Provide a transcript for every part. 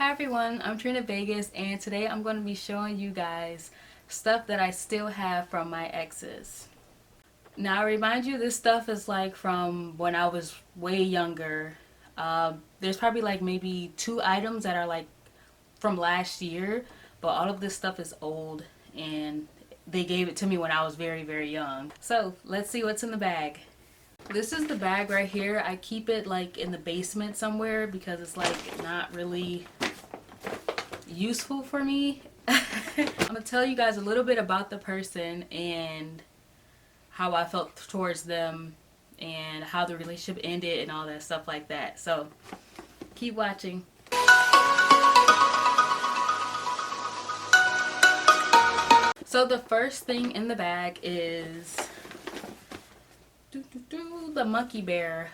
Hi everyone, I'm Trina Vegas and today I'm going to be showing you guys stuff that I still have from my exes. Now I remind you this stuff is like from when I was way younger. There's probably like maybe 2 items that are like from last year, but all of this stuff is old and they gave it to me when I was very young. So let's see what's in the bag. This is the bag right here. I keep it like in the basement somewhere because it's like not really useful for me. I'm gonna tell you guys a little bit about the person and how I felt towards them and how the relationship ended and all that stuff like that. So keep watching. So the first thing in the bag is the monkey bear.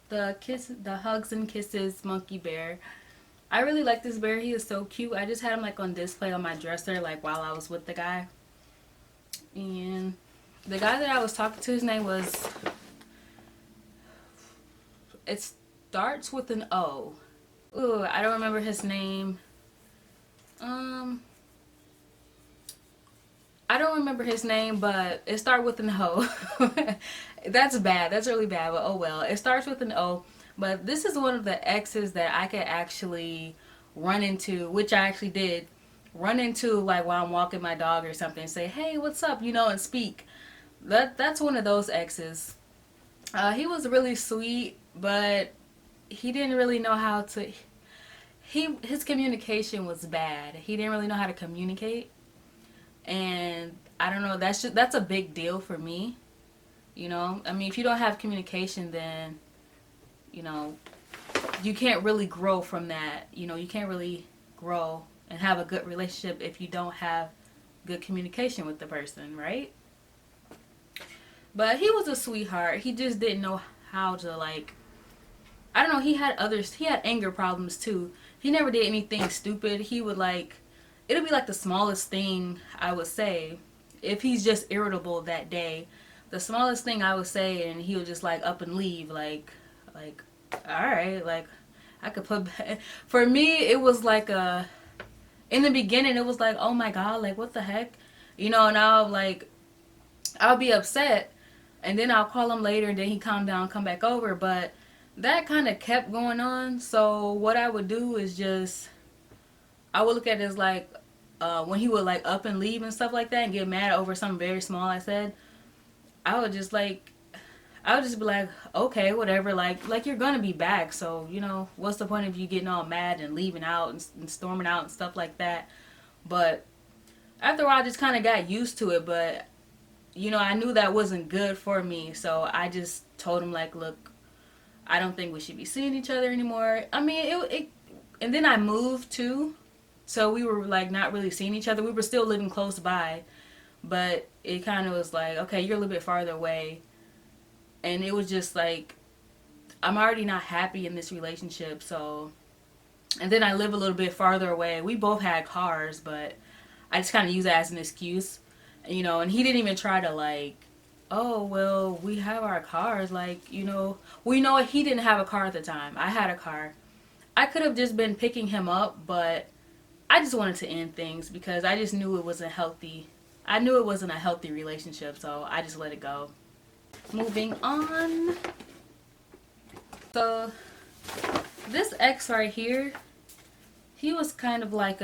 The hugs and kisses monkey bear. I really like this bear. He is so cute. I just had him like on display on my dresser like while I was with the guy. And the guy that I was talking to, his name was, it starts with an O. Ooh, I don't remember his name. I don't remember his name, but it starts with an O. That's bad. That's really bad, but oh well. It starts with an O. But this is one of the exes that I could actually run into, which I actually did run into like while I'm walking my dog or something and say, hey, what's up? And speak. That's one of those exes. He was really sweet, but he didn't really know how to. His communication was bad. He didn't really know how to communicate, and I don't know. That's a big deal for me. I mean, if you don't have communication, then you know you can't really grow from that. You can't really grow and have a good relationship if you don't have good communication with the person, right? But he was a sweetheart. He just didn't know how to like. I don't know. He had others. He had anger problems too. He never did anything stupid. He would like. It'll be like the smallest thing I would say. If he's just irritable that day, the smallest thing I would say, and he would just like up and leave. Like, all right, like I could put. For me, it was like a. In the beginning, it was like, oh my god, like what the heck, and I'll be upset, and then I'll call him later, and then he calm down, come back over. But that kind of kept going on. So what I would do is just I would look at it as like when he would like up and leave and stuff like that and get mad over something very small I said. I would just like I would just be like, okay, whatever. Like you're gonna be back, so what's the point of you getting all mad and leaving out and storming out and stuff like that. But after a while, I just kind of got used to it. But I knew that wasn't good for me, so I just told him like, look, I don't think we should be seeing each other anymore. I mean, and then I moved too, so we were like not really seeing each other. We were still living close by, but it kind of was like, okay, you're a little bit farther away, and it was just like I'm already not happy in this relationship. So, and then I live a little bit farther away. We both had cars, but I just kind of use that as an excuse, and he didn't even try to like, oh well, we have our cars, like we know he didn't have a car at the time. I had a car. I could have just been picking him up, but I just wanted to end things because I just knew it wasn't healthy. I knew it wasn't a healthy relationship, so I just let it go. Moving on. So this ex right here, he was kind of like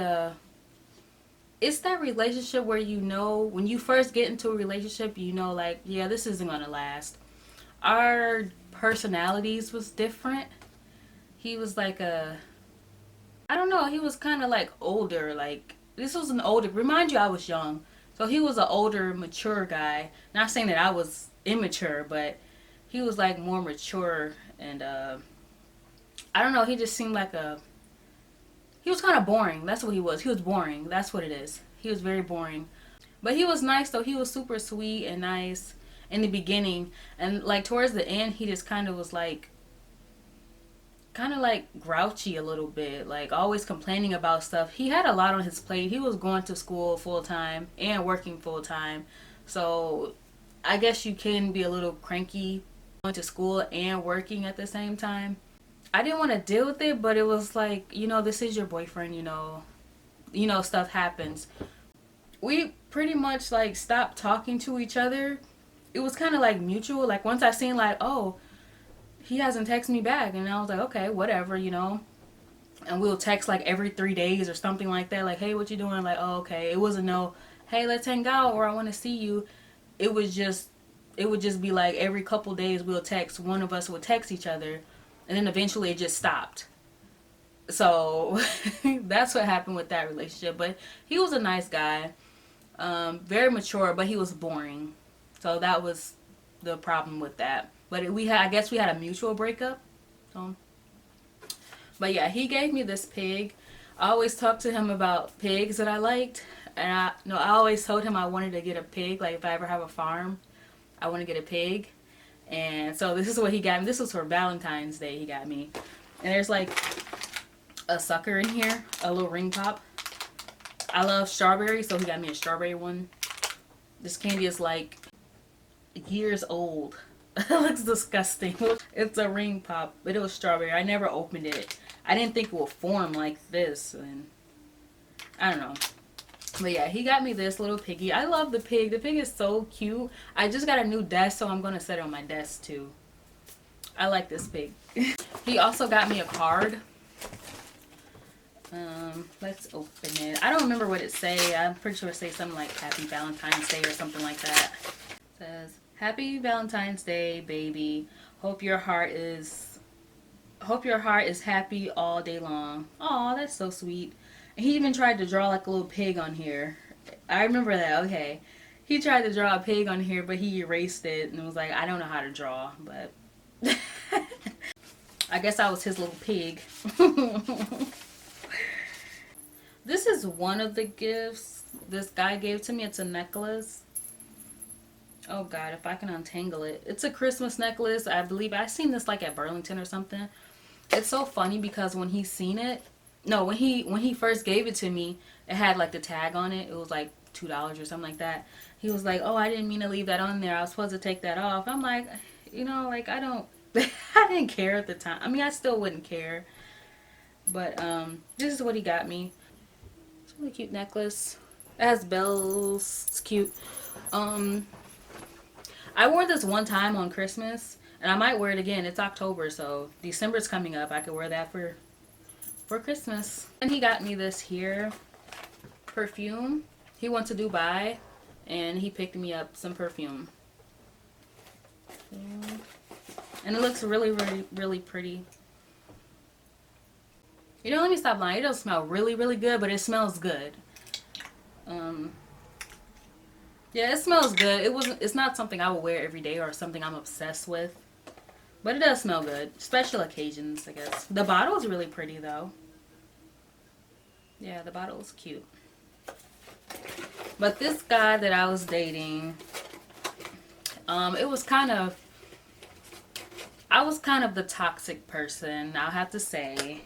it's that relationship where when you first get into a relationship, like, yeah, this isn't gonna last. Our personalities was different. He was like I don't know, he was kind of like older. Like, this was an older, remind you, I was young. So he was an older, mature guy. Not saying that I was immature, but he was like more mature. And I don't know, he just seemed like he was kind of boring. That's what he was. He was boring. That's what it is. He was very boring. But he was nice though. He was super sweet and nice in the beginning. And like towards the end, he just kind of was like grouchy a little bit, like always complaining about stuff. He had a lot on his plate. He was going to school full time and working full time. So I guess you can be a little cranky going to school and working at the same time. I didn't want to deal with it, but it was like, this is your boyfriend, stuff happens. We pretty much like stopped talking to each other. It was kind of like mutual. Like once I seen like, oh, he hasn't texted me back, and I was like, okay, whatever. And we'll text like every 3 days or something like that. Like, hey, what you doing? Like, oh, okay. It wasn't no, hey, let's hang out or I want to see you. It was just, it would just be like every couple days we'll text. One of us would text each other, and then eventually it just stopped. So that's what happened with that relationship. But he was a nice guy, very mature, but he was boring. So that was the problem with that. But I guess we had a mutual breakup. So, but yeah, he gave me this pig. I always talked to him about pigs that I liked, and I always told him I wanted to get a pig. Like if I ever have a farm, I want to get a pig. And so this is what he got me. This was for Valentine's Day. He got me, and there's like a sucker in here, a little ring pop. I love strawberry, so he got me a strawberry one. This candy is like years old. It looks disgusting. It's a ring pop, but it was strawberry. I never opened it. I didn't think it would form like this, and I don't know. But yeah, he got me this little piggy. I love the pig. The pig is so cute. I just got a new desk, so I'm going to set it on my desk too. I like this pig. He also got me a card. Let's open it. I don't remember what it say. I'm pretty sure it says something like Happy Valentine's Day or something like that. It says, Happy Valentine's Day, baby. Hope your heart is happy all day long. Aw, that's so sweet. And he even tried to draw like a little pig on here. I remember that. Okay. He tried to draw a pig on here, but he erased it and was like, I don't know how to draw, but I guess I was his little pig. This is one of the gifts this guy gave to me. It's a necklace. Oh God, if I can untangle it. It's a Christmas necklace. I believe I seen this like at Burlington or something. It's so funny because when he seen it, no, when he first gave it to me, it had like the tag on it. It was like $2 or something like that. He was like, "Oh, I didn't mean to leave that on there. I was supposed to take that off." I'm like, like I don't, I didn't care at the time. I mean, I still wouldn't care. But this is what he got me. It's a really cute necklace. It has bells. It's cute. I wore this one time on Christmas, and I might wear it again. It's October, so December's coming up. I could wear that for Christmas. And he got me this here perfume. He went to Dubai, and he picked me up some perfume. And it looks really, really, really pretty. Let me stop lying. It doesn't smell really, really good, but it smells good. Yeah, it smells good. It's not something I will wear every day or something I'm obsessed with. But it does smell good. Special occasions, I guess. The bottle is really pretty, though. Yeah, the bottle is cute. But this guy that I was dating, it was kind of... I was kind of the toxic person, I'll have to say.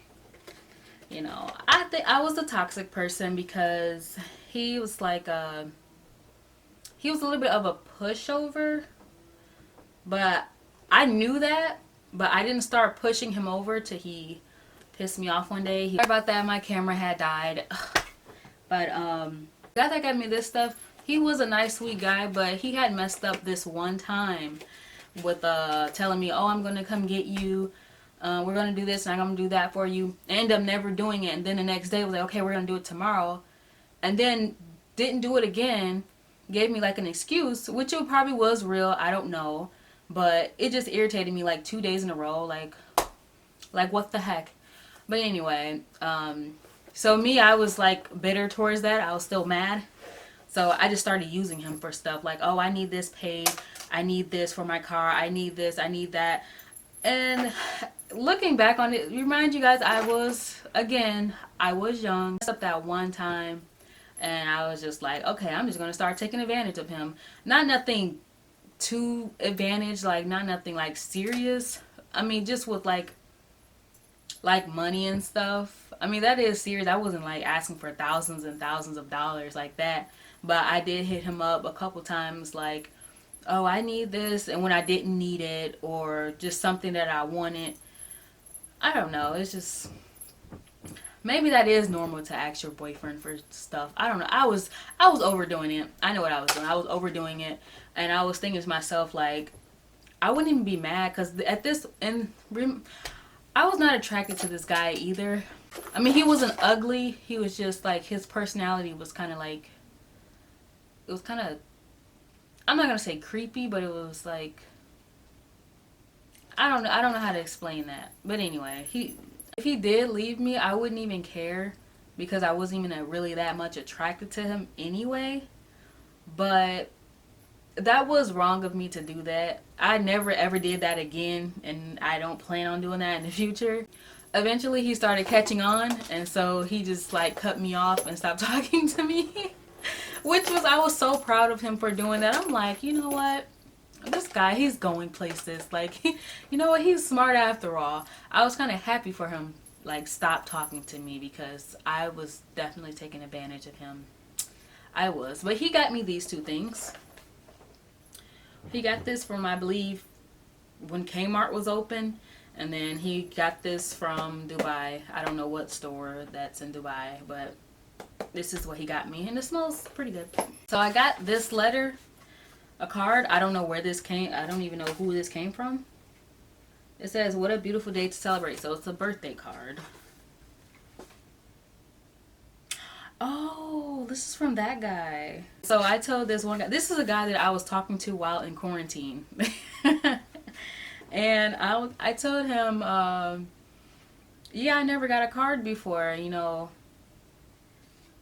I think I was the toxic person because he was like he was a little bit of a pushover, but I knew that, but I didn't start pushing him over till he pissed me off one day. Sorry about that, my camera had died. But the guy that got me this stuff, he was a nice sweet guy, but he had messed up this one time with telling me, oh, I'm gonna come get you, we're gonna do this and I'm gonna do that for you. I ended up never doing it, and then the next day was like, okay, we're gonna do it tomorrow, and then didn't do it again. Gave me like an excuse, which it probably was real, I don't know, but it just irritated me like 2 days in a row. Like what the heck. But anyway, so me, I was like bitter towards that. I was still mad, so I just started using him for stuff like, oh, I need this paid, I need this for my car, I need this, I need that. And looking back on it, remind you guys, I was young. Except that one time, and I was just like, okay, I'm just gonna start taking advantage of him. Not nothing too advantage, like not nothing like serious. I mean, just with like money and stuff. I mean, that is serious. I wasn't like asking for thousands and thousands of dollars like that, but I did hit him up a couple times like, oh, I need this, and when I didn't need it, or just something that I wanted, I don't know. It's just maybe that is normal to ask your boyfriend for stuff. I don't know. I was overdoing it. I know what I was doing. I was overdoing it, and I was thinking to myself like I wouldn't even be mad because at this and I was not attracted to this guy either. I mean, he wasn't ugly. He was just like his personality was kind of like it was kind of I'm not gonna say creepy, but it was like I don't know. I don't know how to explain that. But anyway, he if he did leave me, I wouldn't even care because I wasn't even really that much attracted to him anyway. But that was wrong of me to do that. I never ever did that again, and I don't plan on doing that in the future. Eventually, he started catching on, and so he just like cut me off and stopped talking to me. Which was, I was so proud of him for doing that. I'm like, you know what? This guy, he's going places. Like, you know what? He's smart after all. I was kind of happy for him, like, stop talking to me because I was definitely taking advantage of him. I was. But he got me these two things. He got this from, I believe, when Kmart was open. And then he got this from Dubai. I don't know what store that's in Dubai, but this is what he got me. And it smells pretty good. So I got this letter, a card. I don't know where this came. I don't even know who this came from. It says, what a beautiful day to celebrate. So it's a birthday card. Oh, this is from that guy. So I told this one guy, this is a guy that I was talking to while in quarantine. And I told him, yeah, I never got a card before, you know.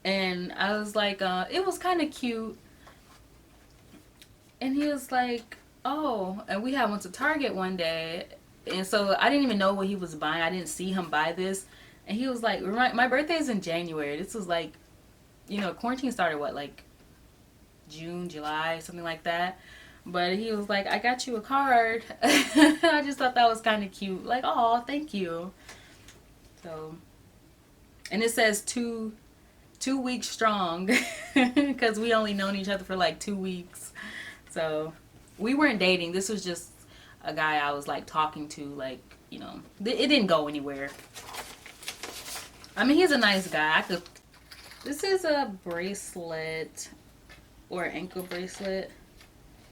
And I was like, it was kind of cute. And he was like, oh, and we had went to Target one day. And so I didn't even know what he was buying. I didn't see him buy this. And he was like, my birthday is in January. This was like, you know, quarantine started what, like June, July, something like that. But he was like, I got you a card. I just thought that was kind of cute. Like, oh, thank you. So, and it says 2 weeks strong because we only known each other for like 2 weeks. So we weren't dating. This was just a guy I was like talking to, like, you know, it didn't go anywhere. I mean, he's a nice guy. This is a bracelet or ankle bracelet.